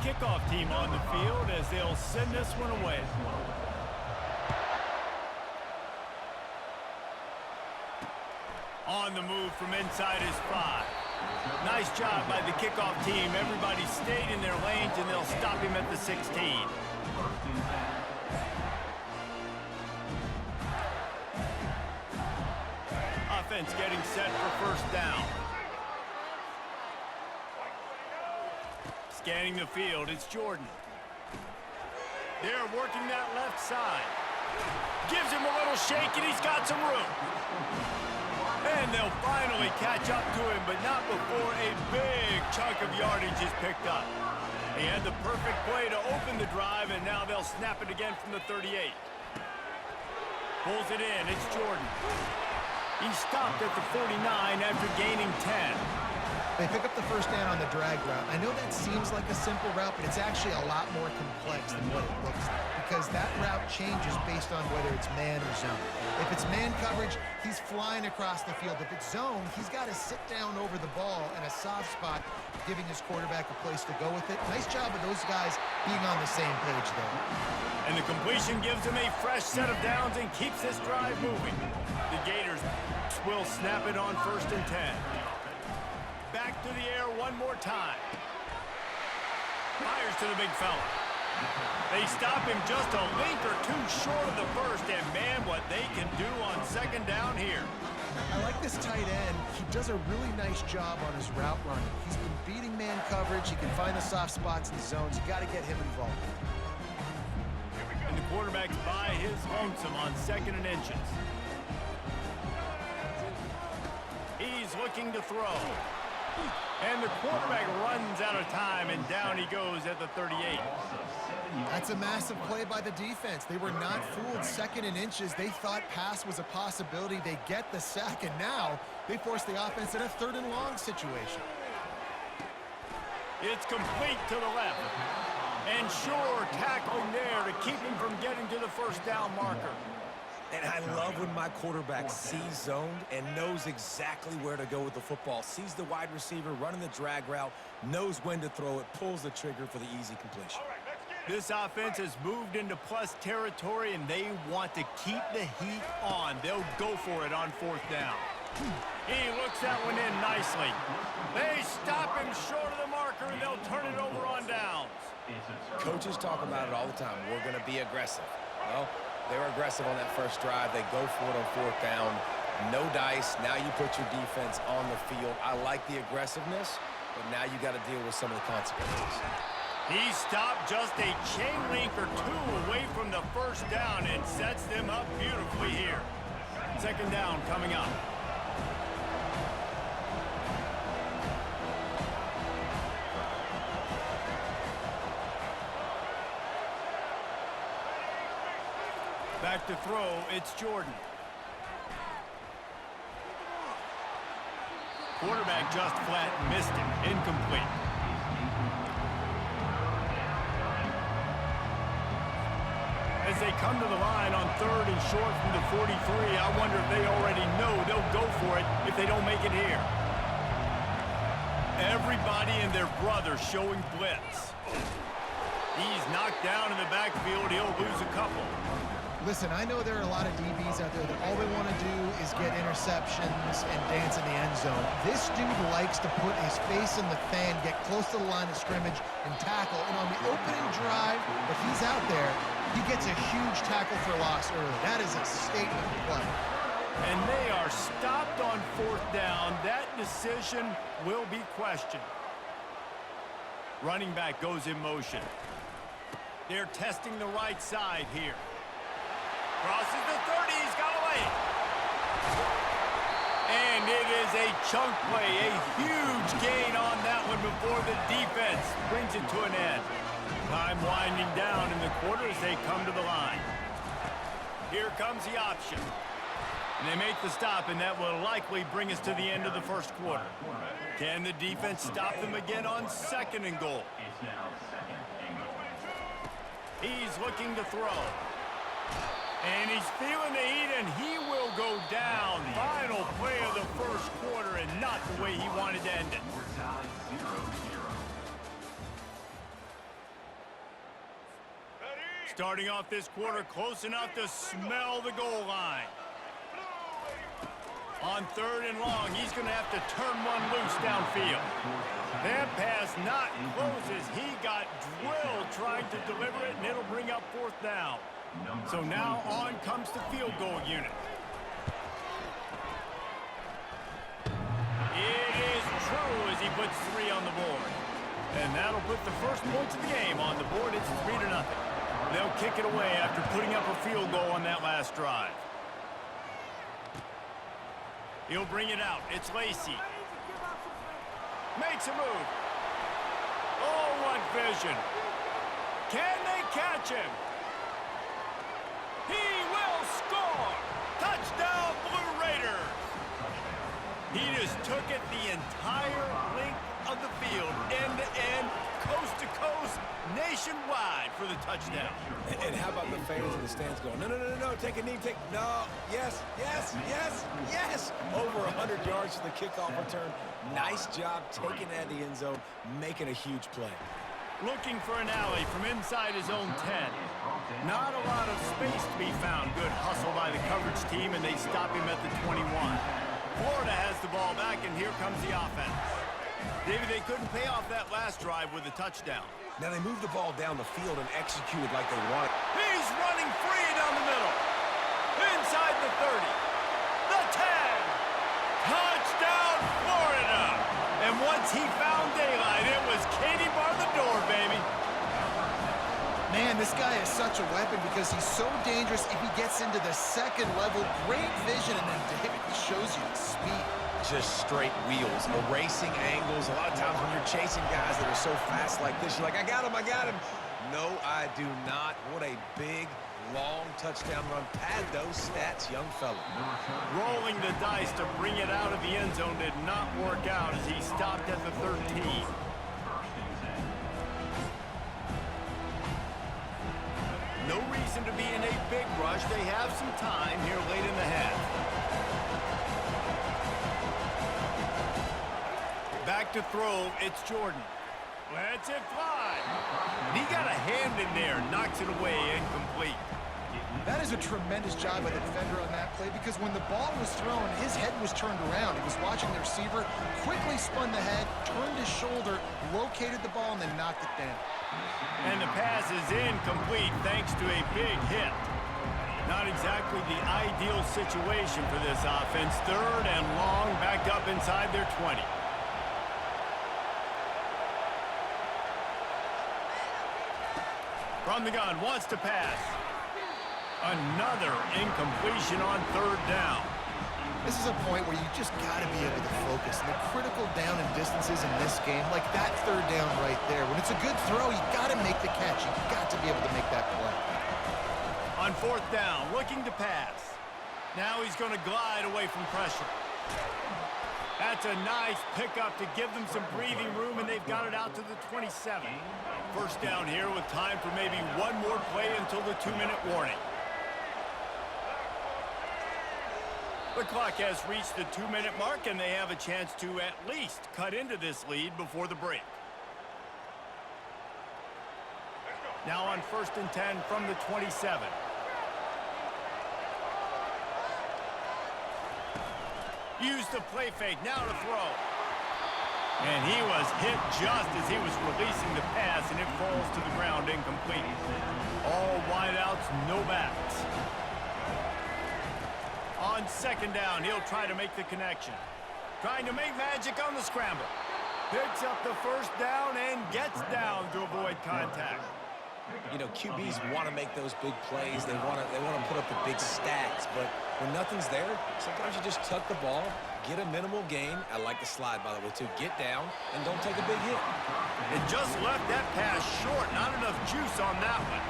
kickoff team on the field as they'll send this one away. On the move from inside his 5. Nice job by the kickoff team. Everybody stayed in their lanes, and they'll stop him at the 16. Offense getting set for first down. Scanning the field, it's Jordan. They're working that left side. Gives him a little shake, and he's got some room. And they'll finally catch up to him, but not before a big chunk of yardage is picked up. He had the perfect play to open the drive, and now they'll snap it again from the 38. Pulls it in, it's Jordan. He stopped at the 49 after gaining 10. They pick up the first down on the drag route. I know that seems like a simple route, but it's actually a lot more complex than what it looks like because that route changes based on whether it's man or zone. If it's man coverage, he's flying across the field. If it's zone, he's got to sit down over the ball in a soft spot, giving his quarterback a place to go with it. Nice job of those guys being on the same page there. And the completion gives him a fresh set of downs and keeps this drive moving. The Gators will snap it on first and 10. Back to the air one more time. Fires to the big fella. They stop him just a link or two short of the first, and man, what they can do on second down here. I like this tight end. He does a really nice job on his route running. He's been beating man coverage. He can find the soft spots in the zones. You got to get him involved. And the quarterback's by his lonesome on second and inches. He's looking to throw. And the quarterback runs out of time, and down he goes at the 38. That's a massive play by the defense. They were not fooled second and inches. They thought pass was a possibility. They get the sack, and now they force the offense in a third and long situation. It's complete to the left. And sure, tackling there to keep him from getting to the first down marker. And I love when my quarterback sees zoned and knows exactly where to go with the football. Sees the wide receiver running the drag route, knows when to throw it, pulls the trigger for the easy completion. This offense has moved into plus territory, and they want to keep the heat on. They'll go for it on fourth down. He looks that one in nicely. They stop him short of the marker, and they'll turn it over on downs. Coaches talk about it all the time. We're going to be aggressive. Well, they were aggressive on that first drive. They go for it on fourth down. No dice. Now you put your defense on the field. I like the aggressiveness, but now you got to deal with some of the consequences. He stopped just a chain link or two away from the first down and sets them up beautifully here. Second down coming up. Back to throw, it's Jordan. Quarterback just flat missed him, incomplete. As they come to the line on third and short from the 43, I wonder if they already know they'll go for it if they don't make it here. Everybody and their brother showing blitz. He's knocked down in the backfield. He'll lose a couple. Listen, I know there are a lot of DBs out there that all they want to do is get interceptions and dance in the end zone. This dude likes to put his face in the fan, get close to the line of scrimmage, and tackle. And on the opening drive, if he's out there, he gets a huge tackle for loss early. That is a statement play. And they are stopped on fourth down. That decision will be questioned. Running back goes in motion. They're testing the right side here. Crosses the 30, he's got away. And it is a chunk play, a huge gain on that one before the defense brings it to an end. Time winding down in the quarter as they come to the line. Here comes the option. And they make the stop, and that will likely bring us to the end of the first quarter. Can the defense stop them again on second and goal? He's looking to throw. And he's feeling the heat, and he will go down. Final play of the first quarter, and not the way he wanted to end it. Starting off this quarter close enough to smell the goal line. On 3rd and long, he's going to have to turn one loose downfield. That pass not close as he got drilled trying to deliver it, and it'll bring up 4th down. So now on comes the field goal unit. It is true as he puts 3 on the board. And that'll put the first points of the game on the board. It's 3-0. They'll kick it away after putting up a field goal on that last drive. He'll bring it out. It's Lacy. Makes a move. Oh, what vision. Can they catch him? He will score. Touchdown, Blue Raiders. He just took it the entire length of the field, end-to-end, coast-to-coast, nationwide for the touchdown. And how about the fans in the stands going, no, no, no, no, no, take a knee, no, yes, yes, yes, yes. Over 100 yards to the kickoff return. Nice job taking it at the end zone, making a huge play. Looking for an alley from inside his own 10. Not a lot of space to be found. Good hustle by the coverage team, and they stop him at the 21. Florida has the ball back, and here comes the offense. David, they couldn't pay off that last drive with a touchdown. Now they moved the ball down the field and executed like they wanted. He's running free down the middle. Inside the 30. The 10. Touchdown, Florida. And once he found daylight, it was Katie bar the door, baby. Man, this guy is such a weapon because he's so dangerous if he gets into the second level. Great vision, and then David shows you the speed. Just straight wheels, erasing angles. A lot of times when you're chasing guys that are so fast like this, you're like, I got him, I got him. No, I do not. What a big, long touchdown run. Pad those stats, young fella. Rolling the dice to bring it out of the end zone did not work out as he stopped at the 13. No reason to be in a big rush. They have some time here late in the half. Back to throw, it's Jordan. Lets it fly. And he got a hand in there, knocks it away, incomplete. That is a tremendous job by the defender on that play because when the ball was thrown, his head was turned around. He was watching the receiver, quickly spun the head, turned his shoulder, located the ball, and then knocked it down. And the pass is incomplete thanks to a big hit. Not exactly the ideal situation for this offense. 3rd and long, back up inside their 20. From the gun, wants to pass. Another incompletion on 3rd down. This is a point where you just got to be able to focus. And the critical down and distances in this game, like that 3rd down right there. When it's a good throw, you got to make the catch. You got to be able to make that play. On 4th down, looking to pass. Now he's going to glide away from pressure. That's a nice pickup to give them some breathing room, and they've got it out to the 27. First down here with time for maybe one more play until the 2-minute warning. The clock has reached the 2-minute mark, and they have a chance to at least cut into this lead before the break. Now on 1st and 10 from the 27. Use the play fake, now to throw. And he was hit just as he was releasing the pass, and it falls to the ground incomplete. All wideouts, no backs. On 2nd down, he'll try to make the connection. Trying to make magic on the scramble. Picks up the 1st down and gets down to avoid contact. You know, QBs want to make those big plays. They want to put up the big stats. But when nothing's there, sometimes you just tuck the ball, get a minimal gain. I like the slide, by the way, too. Get down and don't take a big hit. It just left that pass short. Not enough juice on that one.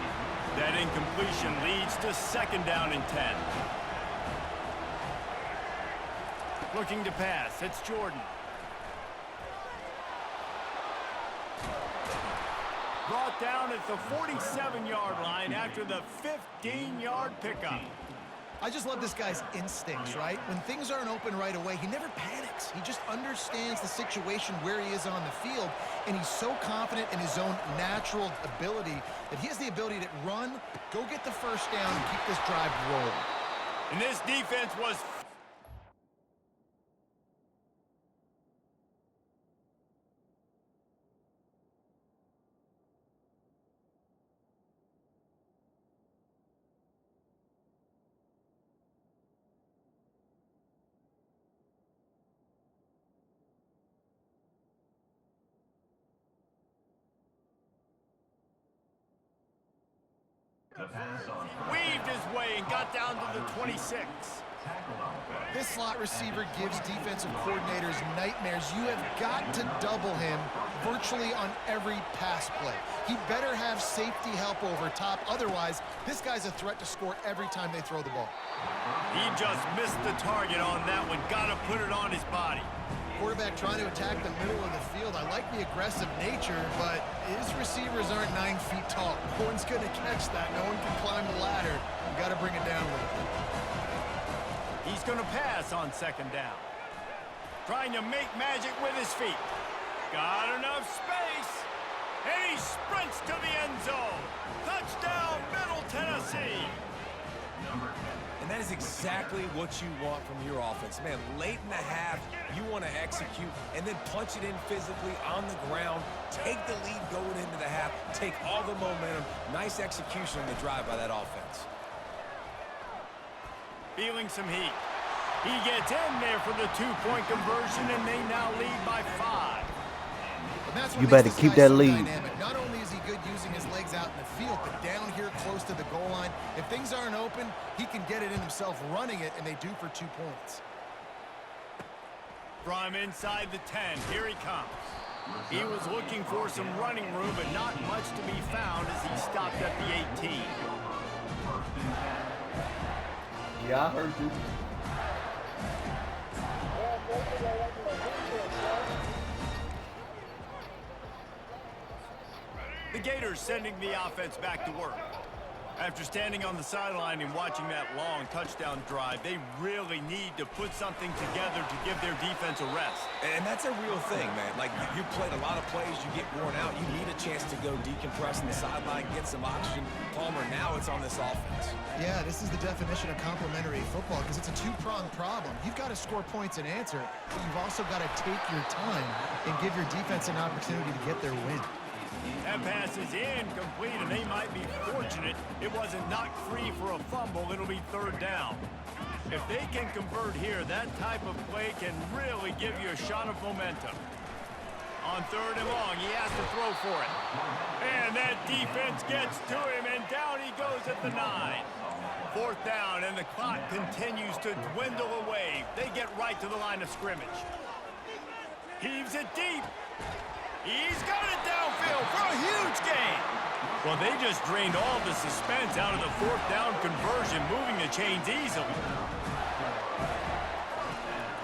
That incompletion leads to 2nd down and 10. Looking to pass. It's Jordan. Brought down at the 47-yard line after the 15-yard pickup. I just love this guy's instincts, right? When things aren't open right away, he never panics. He just understands the situation where he is on the field, and he's so confident in his own natural ability that he has the ability to run, go get the first down, and keep this drive rolling. And this defense was... weaved his way and got down to the 26. This slot receiver gives defensive coordinators nightmares. You have got to double him virtually on every pass play. He better have safety help over top. Otherwise, this guy's a threat to score every time they throw the ball. He just missed the target on that one. Got to put it on his body. Quarterback trying to attack the middle of the field. I like the aggressive nature, but his receivers aren't 9 feet tall. No one's going to catch that. No one can climb the ladder. You got to bring it down with him. He's going to pass on second down. Trying to make magic with his feet. Got enough space. And he sprints to the end zone. Touchdown, Middle Tennessee. And that is exactly what you want from your offense. Man, late in the half, you want to execute and then punch it in physically on the ground, take the lead going into the half, take all the momentum. Nice execution on the drive by that offense. Feeling some heat. He gets in there for the 2-point conversion, and they now lead by 5. You better keep that lead. Not only is he good using his legs out in the field, but down here close to the goal line, if things aren't open, he can get it in himself running it, and they do for 2 points. From inside the 10, here he comes. He was looking for some running room, but not much to be found as he stopped at the 18. Yeah, I heard you. The Gators sending the offense back to work. After standing on the sideline and watching that long touchdown drive, they really need to put something together to give their defense a rest. And that's a real thing, man. Like, you played a lot of plays, you get worn out, you need a chance to go decompress on the sideline, get some oxygen. Palmer, now it's on this offense. Yeah, this is the definition of complementary football because it's a 2-pronged problem. You've got to score points and answer, but you've also got to take your time and give your defense an opportunity to get their win. That pass is incomplete, and they might be fortunate it wasn't knocked free for a fumble. It'll be 3rd down. If they can convert here, that type of play can really give you a shot of momentum. On 3rd and long, he has to throw for it. And that defense gets to him, and down he goes at the 9. 4th down, and the clock continues to dwindle away. They get right to the line of scrimmage. Heaves it deep. He's got it downfield for a huge gain. Well, they just drained all the suspense out of the 4th down conversion, moving the chains easily.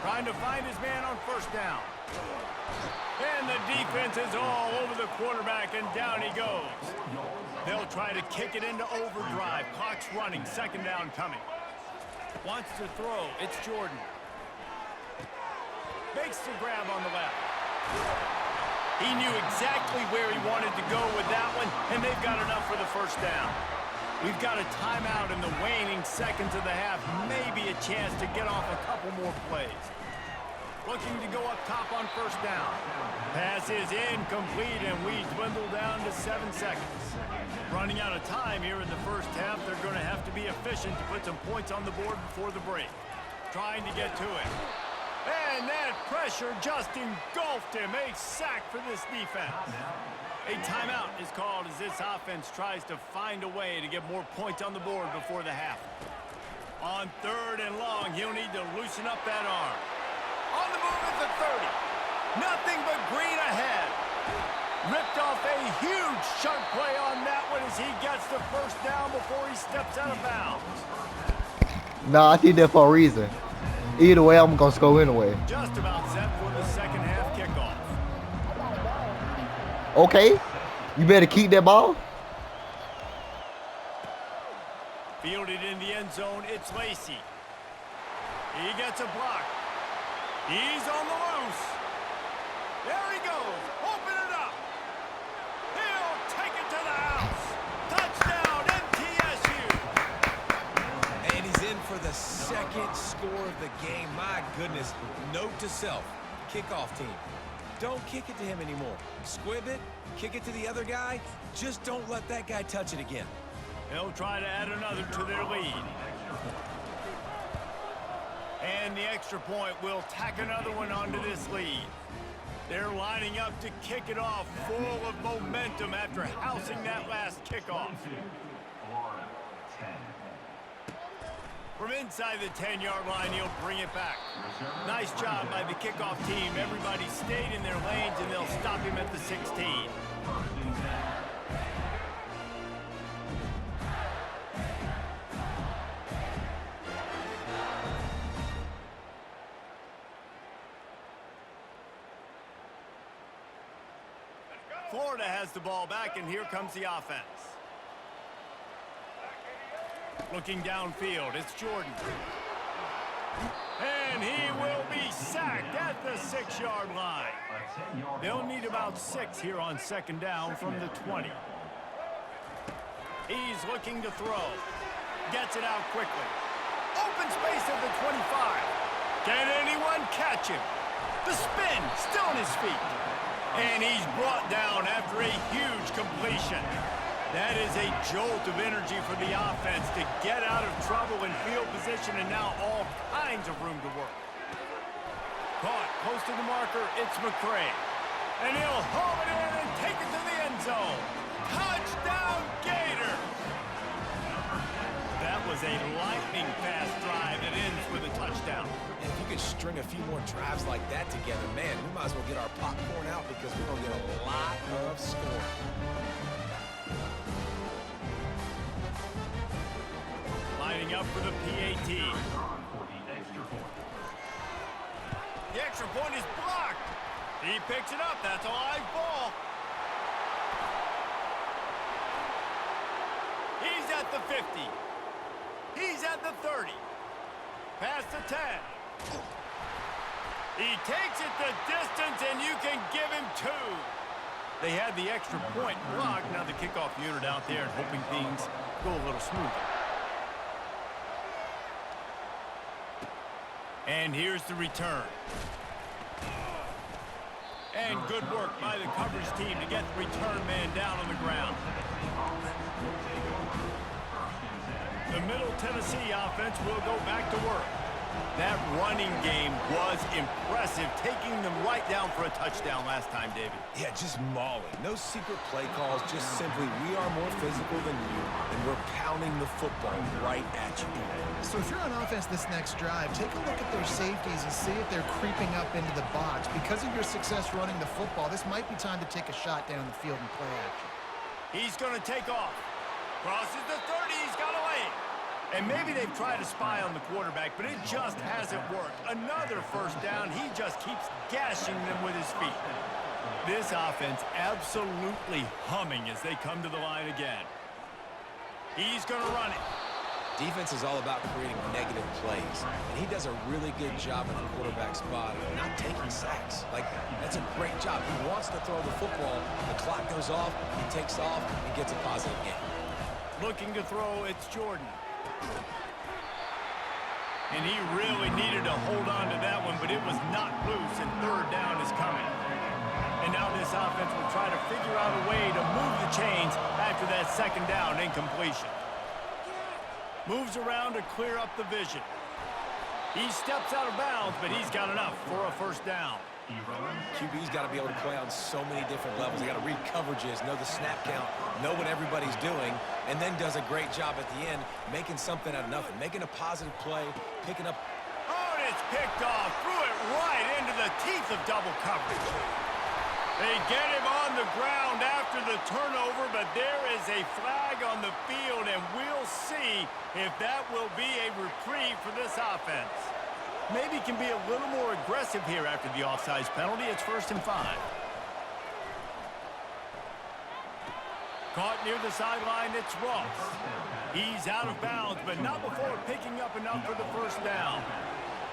Trying to find his man on 1st down. And the defense is all over the quarterback, and down he goes. They'll try to kick it into overdrive. Clock's running, 2nd down coming. Wants to throw, it's Jordan. Makes the grab on the left. He knew exactly where he wanted to go with that one, and they've got enough for the 1st down. We've got a timeout in the waning seconds of the half, maybe a chance to get off a couple more plays. Looking to go up top on 1st down. Pass is incomplete, and we dwindle down to 7 seconds. Running out of time here in the 1st half, they're going to have to be efficient to put some points on the board before the break. Trying to get to it. And that pressure just engulfed him. A sack for this defense. A timeout is called as this offense tries to find a way to get more points on the board before the half. On 3rd and long, he'll need to loosen up that arm. On the move at the 30. Nothing but green ahead. Ripped off a huge chunk play on that one as he gets the 1st down before he steps out of bounds. Nah, I did that for a reason. Either way, I'm going to score anyway. Just about set for the 2nd half kickoff. Okay. You better keep that ball. Fielded in the end zone, it's Lacy. He gets a block. He's on the loose. There he goes. Open it up. He'll take it to the house. Touchdown, MTSU. And he's in for the second score of the game. My goodness. Note to self. Kickoff team. Don't kick it to him anymore. Squib it. Kick it to the other guy. Just don't let that guy touch it again. They'll try to add another to their lead. And the extra point will tack another one onto this lead. They're lining up to kick it off full of momentum after housing that last kickoff. From inside the 10-yard line, he'll bring it back. Nice job by the kickoff team. Everybody stayed in their lanes, and they'll stop him at the 16. Florida has the ball back, and here comes the offense. Looking downfield, it's Jordan. And he will be sacked at the 6-yard line. They'll need about 6 here on second down from the 20. He's looking to throw. Gets it out quickly. Open space at the 25. Can anyone catch him? The spin, still on his feet. And he's brought down after a huge completion. That is a jolt of energy for the offense to get out of trouble in field position, and now all kinds of room to work. Caught close to the marker, it's McCray. And he'll haul it in and take it to the end zone. Touchdown, Gator! That was a lightning-fast drive that ends with a touchdown. And if you could string a few more drives like that together, man, we might as well get our popcorn out because we're going to get a lot of scoring. Lining up for the PAT. The extra point is blocked. He picks it up. That's a live ball. He's at the 50. He's at the 30. Past the 10. He takes it the distance, and you can give him 2. They had the extra point blocked. Now the kickoff unit out there and hoping things go a little smoother. And here's the return. And good work by the coverage team to get the return man down on the ground. The Middle Tennessee offense will go back to work. That running game was impressive, taking them right down for a touchdown last time, David. Yeah, just mauling. No secret play calls, just simply we are more physical than you, and we're pounding the football right at you. So if you're on offense this next drive, take a look at their safeties and see if they're creeping up into the box. Because of your success running the football, this might be time to take a shot down the field and play action. He's going to take off. Crosses the 30. He's got a lane. And maybe they've tried to spy on the quarterback, but it just hasn't worked. Another first down. He just keeps gashing them with his feet. This offense absolutely humming as they come to the line again. He's going to run it. Defense is all about creating negative plays, and he does a really good job in the quarterback's body, not taking sacks. Like, that's a great job. He wants to throw the football. The clock goes off, he takes off, and gets a positive gain. Looking to throw, it's Jordan. And he really needed to hold on to that one, but it was not loose, and third down is coming. And now this offense will try to figure out a way to move the chains after that second down incompletion. Moves around to clear up the vision. He steps out of bounds, but he's got enough for a first down. QB's got to be able to play on so many different levels. They got to read coverages, know the snap count, know what everybody's doing, and then does a great job at the end making something out of nothing, making a positive play, picking up. Oh, and it's picked off. Threw it right into the teeth of double coverage. They get him on the ground after the turnover, but there is a flag on the field, and we'll see if that will be a reprieve for this offense. Maybe can be a little more aggressive here after the offsides penalty. It's 1st and 5. Caught near the sideline, it's Ross. He's out of bounds, but not before picking up enough for the first down.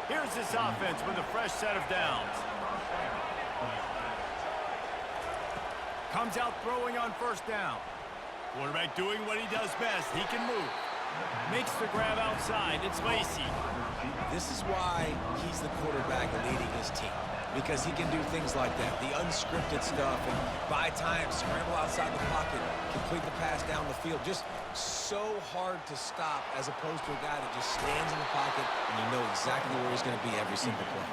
Here's this offense with a fresh set of downs. Comes out throwing on first down. Quarterback doing what he does best. He can move. Makes the grab outside. It's Lacy. This is why he's the quarterback leading his team, because he can do things like that, the unscripted stuff, and buy time, scramble outside the pocket, complete the pass down the field. Just so hard to stop as opposed to a guy that just stands in the pocket and you know exactly where he's going to be every single play.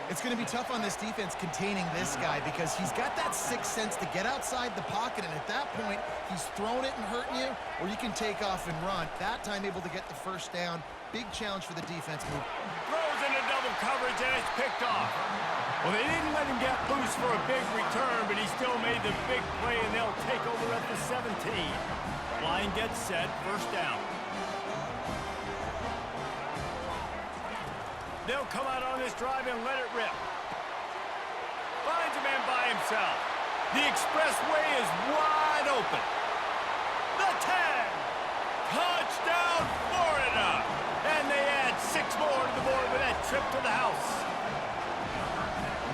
It's going to be tough on this defense containing this guy because he's got that sixth sense to get outside the pocket, and at that point, he's throwing it and hurting you, or you can take off and run. That time able to get the first down. Big challenge for the defense move. Throws into double coverage, and it's picked off. Well, they didn't let him get loose for a big return, but he still made the big play, and they'll take over at the 17. Line gets set, first down. They'll come out on this drive and let it rip. Finds a man by himself. The expressway is wide open. The 10. Touchdown, Florida. And they add 6 more to the board with that trip to the house.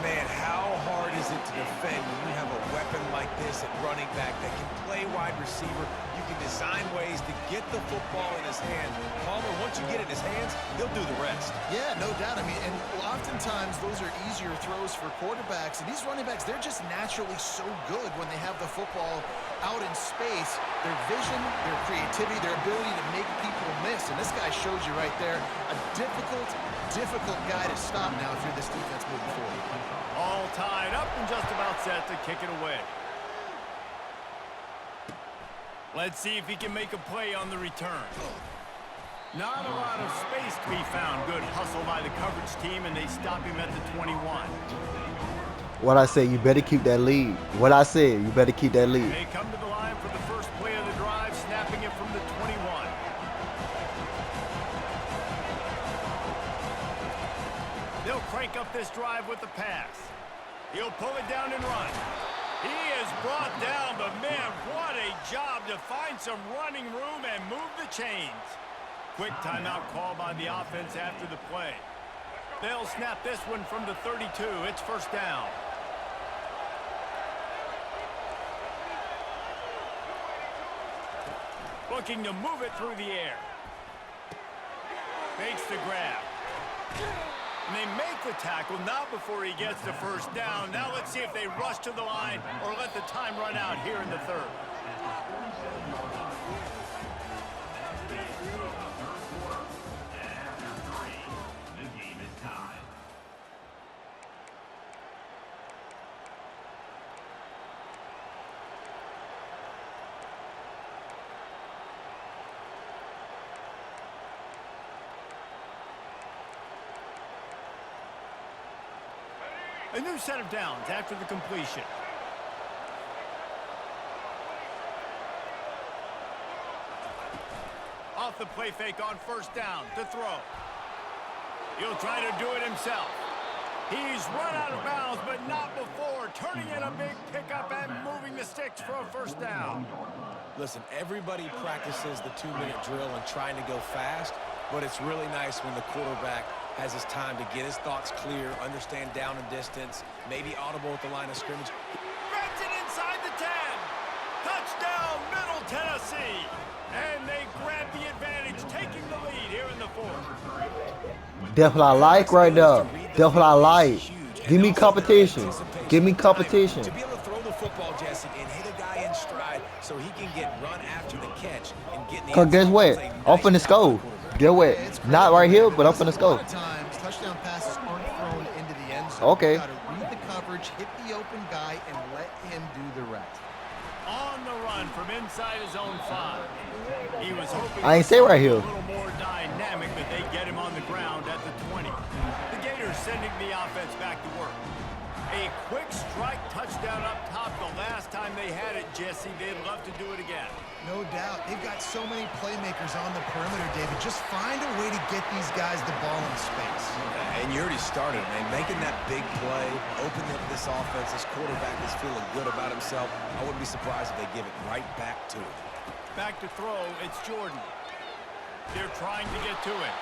Man, how hard is it to defend when you have a weapon like this at running back that can play wide receiver? You can design ways to get the football in his hand. Palmer, once you get it in his hands, he'll do the rest. Yeah, no doubt. I mean, and oftentimes those are easier throws for quarterbacks. And these running backs, they're just naturally so good when they have the football out in space. Their vision, their creativity, their ability to make people miss. And this guy shows you right there a difficult guy to stop now if you're this defense moving forward. All tied up and just about set to kick it away. Let's see if he can make a play on the return. Not a lot of space to be found. Good hustle by the coverage team, and they stop him at the 21. What I say, you better keep that lead. What I said, you better keep that lead. They come to the line for the first play of the drive, snapping it from the 21. They'll crank up this drive with the pass. He'll pull it down and run. He is brought down, but man, what a job to find some running room and move the chains. Quick timeout call by the offense after the play. They'll snap this one from the 32. It's first down. Looking to move it through the air. Makes the grab. And they make the tackle, not before he gets the first down. Now let's see if they rush to the line or let the time run out here in the third. A new set of downs after the completion. Off the play fake on first down to throw. He'll try to do it himself. He's run out of bounds, but not before turning in a big pickup and moving the sticks for a first down. Listen, everybody practices the 2-minute drill and trying to go fast, but it's really nice when the quarterback has his time to get his thoughts clear, understand down and distance, maybe audible at the line of scrimmage. Threads it inside the 10. Touchdown, Middle Tennessee. And they grab the advantage, taking the lead here in the fourth. That's what I like right now. That's what I like. Give me competition. Give me competition. To be able to throw the football, Jesse, and hit a guy in stride so he can get run after the catch and get in the Because guess what? I'm finna score. Get what? Not right here, but I'm finna A score. lot of times, touchdown passes aren't thrown into the end zone. Okay. You gotta read the coverage, hit the open guy, and let him do the rest. On the run from inside his own 5. He was hoping I ain't say right here. a little more dynamic, but they get him on the ground at the 20. The Gators sending the offense back to work. A quick strike touchdown up top the last time they had it, Jesse. They'd love to do it again. No doubt. They've got so many playmakers on the perimeter, David. Just find a way to get these guys the ball in space. And you already started, man. Making that big play, opening up this offense. This quarterback is feeling good about himself. I wouldn't be surprised if they give it right back to him. Back to throw, it's Jordan. They're trying to get to it.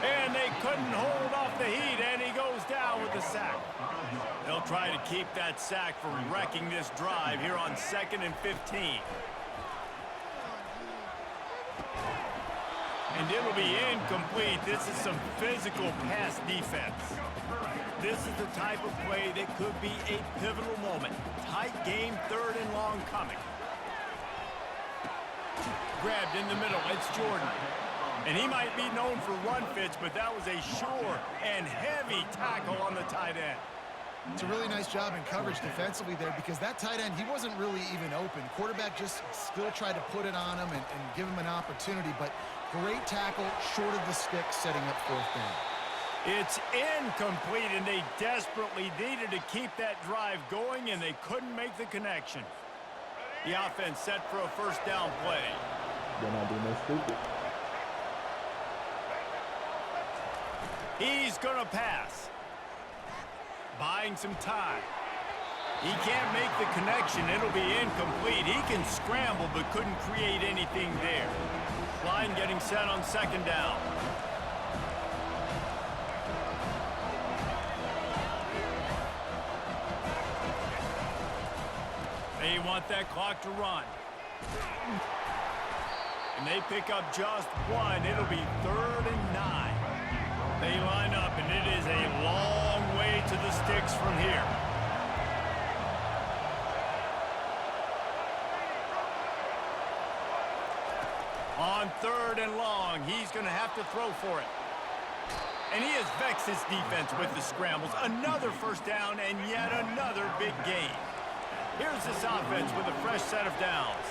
And they couldn't hold off the heat, and he goes down with the sack. They'll try to keep that sack from wrecking this drive here on 2nd and 15. And it'll be incomplete. This is some physical pass defense. This is the type of play that could be a pivotal moment. Tight game, 3rd and long coming. Grabbed in the middle, it's Jordan. And he might be known for run fits, but that was a sure and heavy tackle on the tight end. It's a really nice job in coverage defensively there because that tight end, he wasn't really even open. Quarterback just still tried to put it on him and give him an opportunity, but great tackle, short of the stick, setting up 4th down. It's incomplete, and they desperately needed to keep that drive going, and they couldn't make the connection. The offense set for a 1st down play. They're not doing no stupid. He's going to pass. Buying some time. He can't make the connection. It'll be incomplete. He can scramble, but couldn't create anything there. Line getting set on 2nd down. They want that clock to run. And they pick up just 1. It'll be 3rd and 9. They line up, and it is a long way to the sticks from here. On 3rd and long, he's going to have to throw for it. And he has vexed his defense with the scrambles. Another 1st down and yet another big gain. Here's this offense with a fresh set of downs.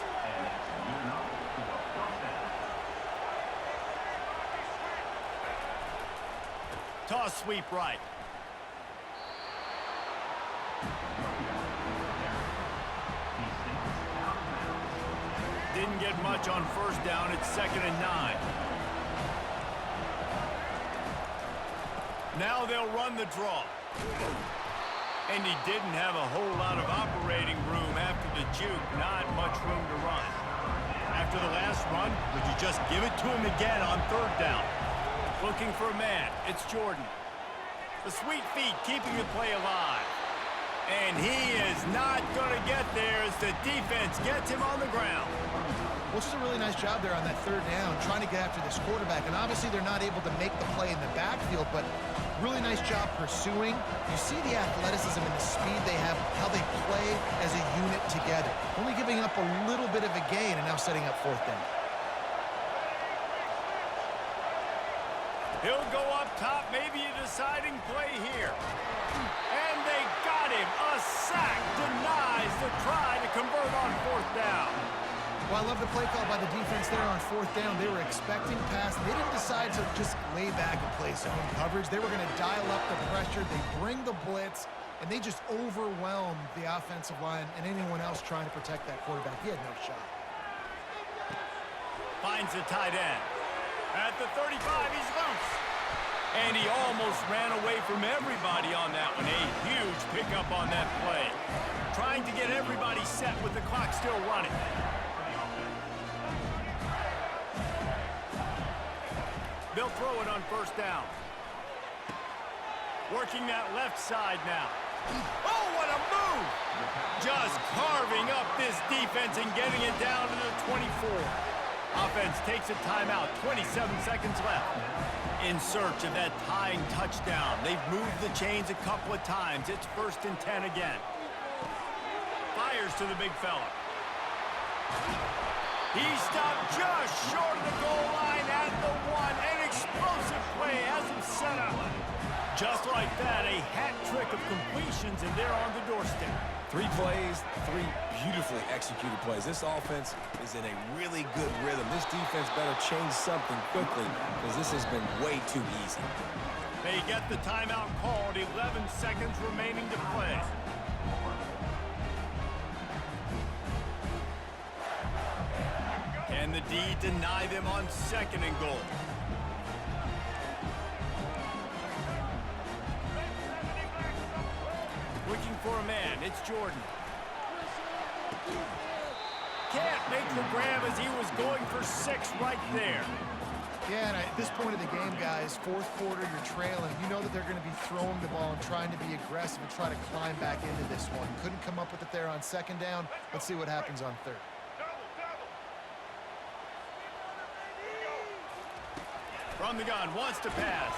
Toss sweep right. Didn't get much on 1st down. It's 2nd and 9. Now they'll run the draw. And he didn't have a whole lot of operating room after the juke. Not much room to run. After the last run, would you just give it to him again on 3rd down? Looking for a man. It's Jordan. The sweet feet keeping the play alive. And he is not going to get there as the defense gets him on the ground. Well, this is a really nice job there on that 3rd down, trying to get after this quarterback. And obviously they're not able to make the play in the backfield, but really nice job pursuing. You see the athleticism and the speed they have, how they play as a unit together. Only giving up a little bit of a gain and now setting up 4th down. He'll go up top, maybe a deciding play here. And they got him. A sack denies the try to convert on 4th down. Well, I love the play call by the defense there on 4th down. They were expecting pass. They didn't decide to just lay back and play zone coverage. They were going to dial up the pressure. They bring the blitz, and they just overwhelmed the offensive line and anyone else trying to protect that quarterback. He had no shot. Finds the tight end. At the 35, he's loose. And he almost ran away from everybody on that one. A huge pickup on that play. Trying to get everybody set with the clock still running. They'll throw it on 1st down. Working that left side now. Oh, what a move! Just carving up this defense and getting it down to the 24. Offense takes a timeout, 27 seconds left. In search of that tying touchdown. They've moved the chains a couple of times. It's 1st and 10 again. Fires to the big fella. He stopped just short of the goal line at the 1. An explosive play has him set up. Just like that, a hat trick of completions, and they're on the doorstep. 3 plays, 3 beautifully executed plays. This offense is in a really good rhythm. This defense better change something quickly because this has been way too easy. They get the timeout called. 11 seconds remaining to play. Can the D deny them on 2nd and goal? Looking for a man. It's Jordan. can't make the grab as he was going for 6 right there. Yeah, and at this point of the game, guys, fourth quarter, you're trailing. You know that they're going to be throwing the ball and trying to be aggressive and try to climb back into this one. Couldn't come up with it there on second down. Let's see what happens on third. From the gun, wants to pass.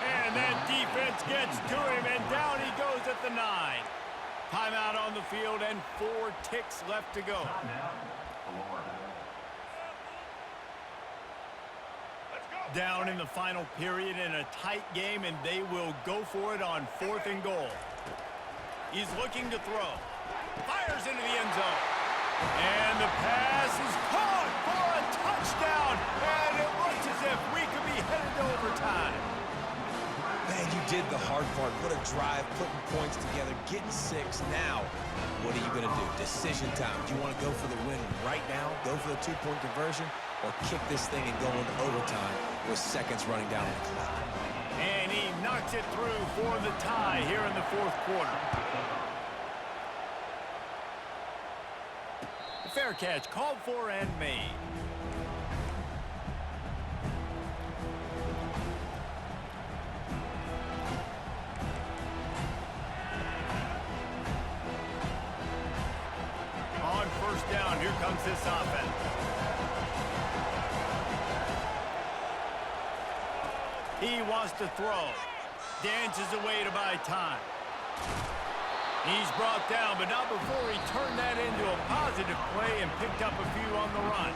And that defense gets to him, and down he goes at the 9. Timeout on the field and 4 ticks left to go. Down in the final period in a tight game, and they will go for it on 4th and goal. He's looking to throw. Fires into the end zone. And the pass is caught for a touchdown. And it looks as if we could be headed to overtime. Man, you did the hard part. What a drive, putting points together, getting 6. Now, what are you going to do? Decision time. Do you want to go for the win right now, go for the 2-point conversion, or kick this thing and go into overtime with seconds running down the clock? And he knocks it through for the tie here in the 4th quarter. Fair catch called for and made. On 1st down, here comes this offense. He wants to throw. Dances away to buy time. He's brought down, but not before he turned that into a positive play and picked up a few on the run.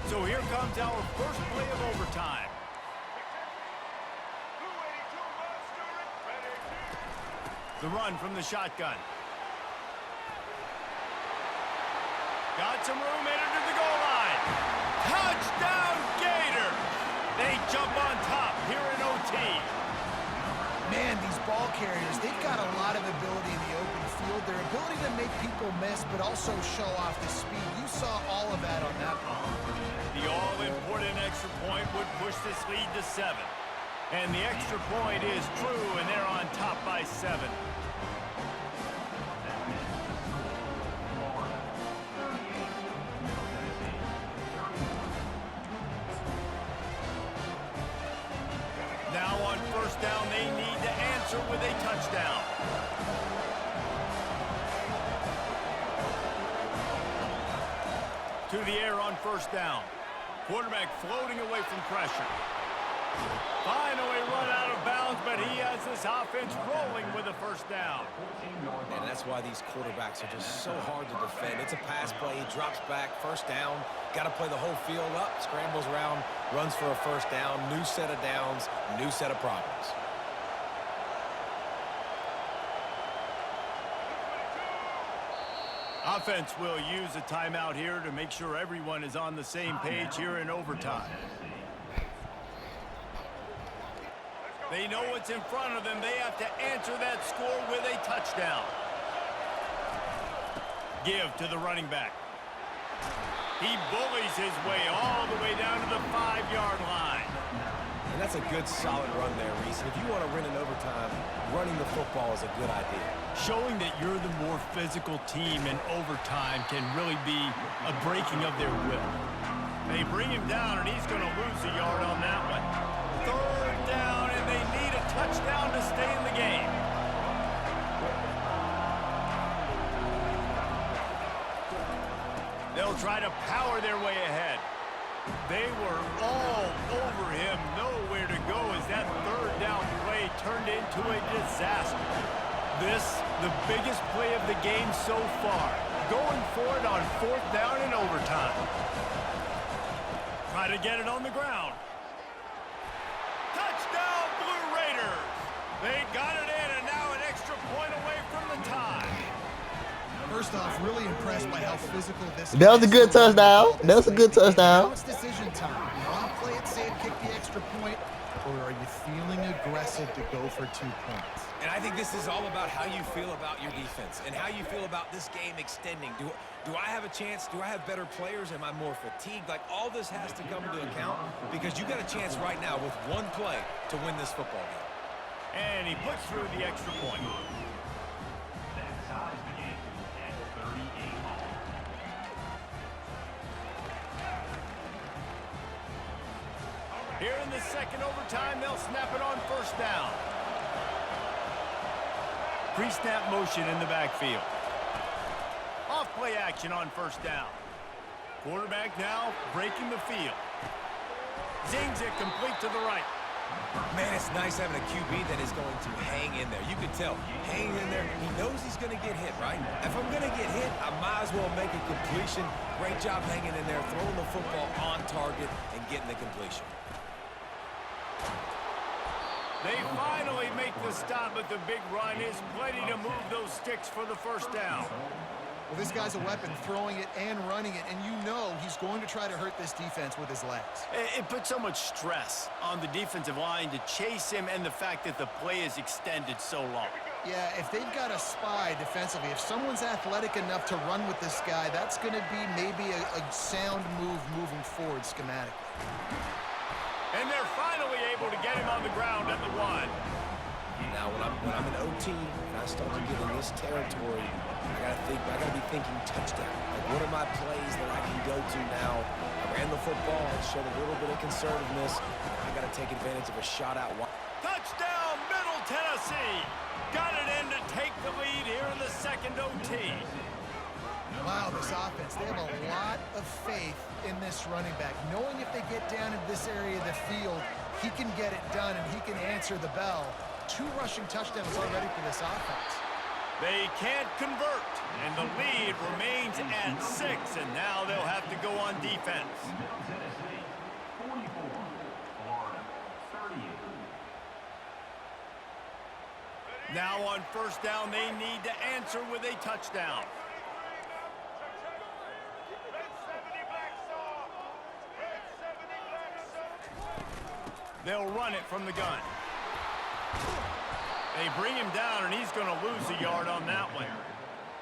So here comes our first play of overtime. The run from the shotgun. Got some room, entered to the goal line. Touchdown, Gator! They jump on top here in OT. Man, these ball carriers, they've got a lot of ability in the open field. Their ability to make people miss, but also show off the speed. You saw all of that on that ball. The all-important extra point would push this lead to 7. And the extra point is true, and they're on top by 7. Now on 1st down, they need to answer with a touchdown. To the air on 1st down. Quarterback floating away from pressure. Finally run out of bounds, but he has this offense rolling with a 1st down. And that's why these quarterbacks are just so hard to defend. It's a pass play. He drops back, 1st down. Got to play the whole field up, scrambles around, runs for a 1st down. New set of downs, new set of problems. Offense will use a timeout here to make sure everyone is on the same page here in overtime. They know what's in front of them. They have to answer that score with a touchdown. Give to the running back. He bullies his way all the way down to the 5-yard line. And that's a good, solid run there, Reese. If you want to win in overtime, running the football is a good idea. Showing that you're the more physical team in overtime can really be a breaking of their will. They bring him down, and he's going to lose a yard on that one. 3rd down, and they need a touchdown to stay in the game. They'll try to power their way ahead. They were all over him, nowhere to go as that 3rd down play turned into a disaster. This, the biggest play of the game so far. Going for it on 4th down in overtime. Try to get it on the ground. Touchdown, Blue Raiders! They got it in, and now an extra point away from the tie. First off, really impressed by how physical this is. That was a good touchdown. That was a good touchdown. Now it's decision time. You want to play it safe, kick the extra point, or are you feeling aggressive to go for 2 points. And I think this is all about how you feel about your defense and how you feel about this game extending. Do I have a chance? Do I have better players? Am I more fatigued? Like, all this has to come into account because you got a chance right now with one play to win this football game. And he puts through the extra point. Here in the second overtime, they'll snap it on first down. Pre-snap motion in the backfield. Off play action on first down. Quarterback now breaking the field. Zings it complete to the right. Man, it's nice having a QB that is going to hang in there. You can tell, hanging in there, he knows he's going to get hit, right? If I'm going to get hit, I might as well make a completion. Great job hanging in there, throwing the football on target and getting the completion. They finally make the stop, but the big run is plenty to move those sticks for the first down. Well, this guy's a weapon, throwing it and running it, and you know he's going to try to hurt this defense with his legs. It puts so much stress on the defensive line to chase him and the fact that the play is extended so long. Yeah, if they've got a spy defensively, if someone's athletic enough to run with this guy, that's going to be maybe a sound move moving forward schematically. And they're finally able to get him on the ground at the 1. Now, when I'm in OT and I start to get in this territory, I gotta be thinking touchdown. Like, what are my plays that I can go to now? I ran the football and showed a little bit of conservativeness. I gotta take advantage of a shot out. Touchdown, Middle Tennessee! Got it in to take the lead here in the second OT. Wow, this offense, they have a lot of faith in this running back, knowing if they get down into this area of the field, he can get it done and he can answer the bell. 2 rushing touchdowns already for this offense. They can't convert, and the lead remains at 6, and now they'll have to go on defense. Now on first down, they need to answer with a touchdown. They'll run it from the gun. They bring him down, and he's going to lose a yard on that one.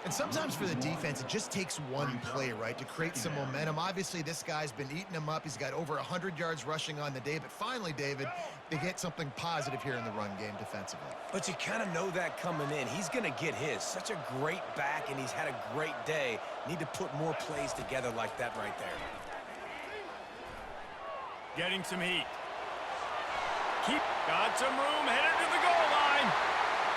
And sometimes for the defense, it just takes one play, right, to create some momentum. Obviously, this guy's been eating them up. He's got over 100 yards rushing on the day. But finally, David, they get something positive here in the run game defensively. But you kind of know that coming in. He's going to get his. Such a great back, and he's had a great day. Need to put more plays together like that right there. Getting some heat. Got some room, headed to the goal line.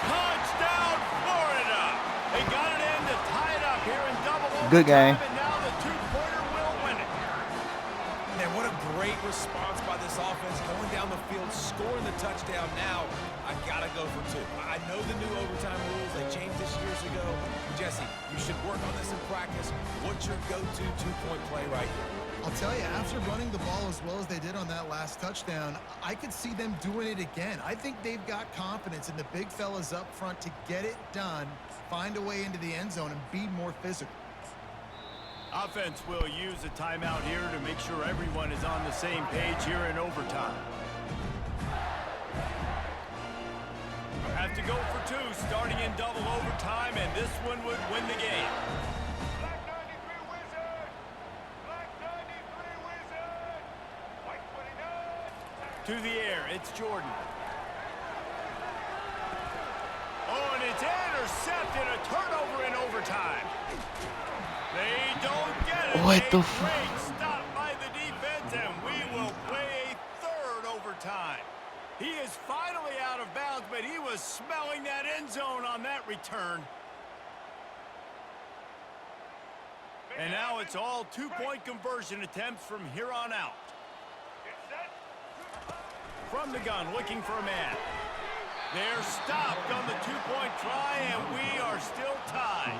Touchdown, Florida! They got it in to tie it up here in double overtime. Good game. And now the 2-pointer will win it. Man, what a great response by this offense, going down the field, scoring the touchdown. Now, I got to go for 2. I know the new overtime rules. They changed this years ago. Jesse, you should work on this in practice. What's your go-to 2-point play right here? I'll tell you, after running the ball as well as they did on that last touchdown, I could see them doing it again. I think they've got confidence in the big fellas up front to get it done, find a way into the end zone, and be more physical. Offense will use a timeout here to make sure everyone is on the same page here in overtime. Have to go for 2, starting in double overtime, and this one would win the game. To the air, it's Jordan. Oh, and it's intercepted, a turnover in overtime. They don't get it. What the A great stop by the defense, and we will play a 3rd overtime. He is finally out of bounds, but he was smelling that end zone on that return. And now it's all 2-point conversion attempts from here on out. From the gun, looking for a man. They're stopped on the 2-point try, and we are still tied.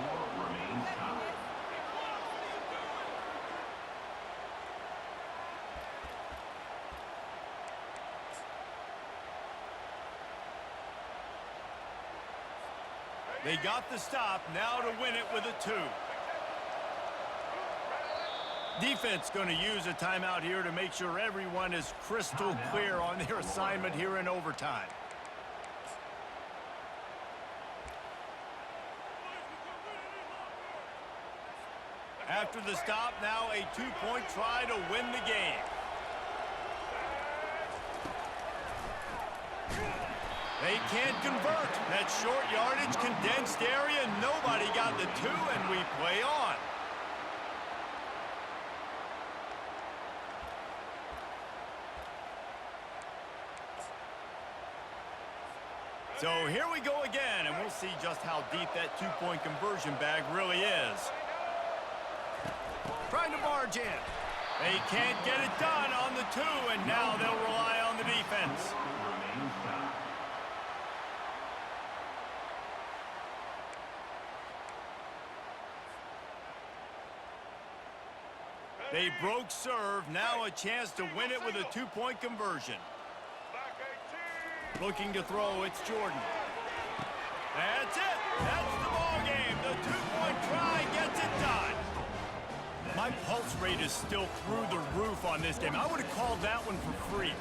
They got the stop, now to win it with a 2. Defense going to use a timeout here to make sure everyone is crystal clear on their assignment here in overtime. After the stop, now a 2-point try to win the game. They can't convert. That short yardage, condensed area, nobody got the 2, and we play on. So here we go again, and we'll see just how deep that 2-point conversion bag really is. Trying to barge in. They can't get it done on the 2, and now they'll rely on the defense. They broke serve, now a chance to win it with a 2-point conversion. Looking to throw, it's Jordan. That's it. That's the ball game. The 2-point try gets it done. My pulse rate is still through the roof on this game. I would have called that one for free.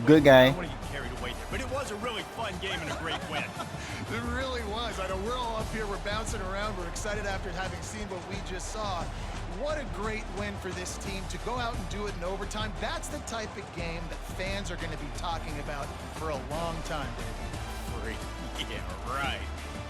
Good game. I don't want to get carried away there, but it was a really fun game and a great win. It really was. I know we're all up here, we're bouncing around, we're excited after having seen what we just saw. What a great win for this team to go out and do it in overtime. That's the type of game that fans are going to be talking about for a long time, baby. Free. Yeah, right.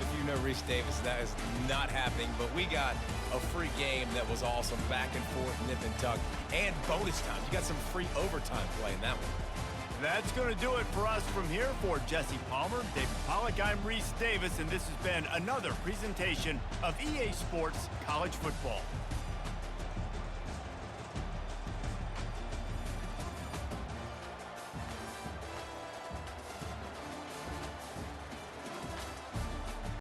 If you know Reese Davis, that is not happening, but we got a free game that was awesome. Back and forth, nip and tuck, and bonus time. You got some free overtime play in that one. That's going to do it for us from here. For Jesse Palmer, David Pollack, I'm Reese Davis, and this has been another presentation of EA Sports College Football.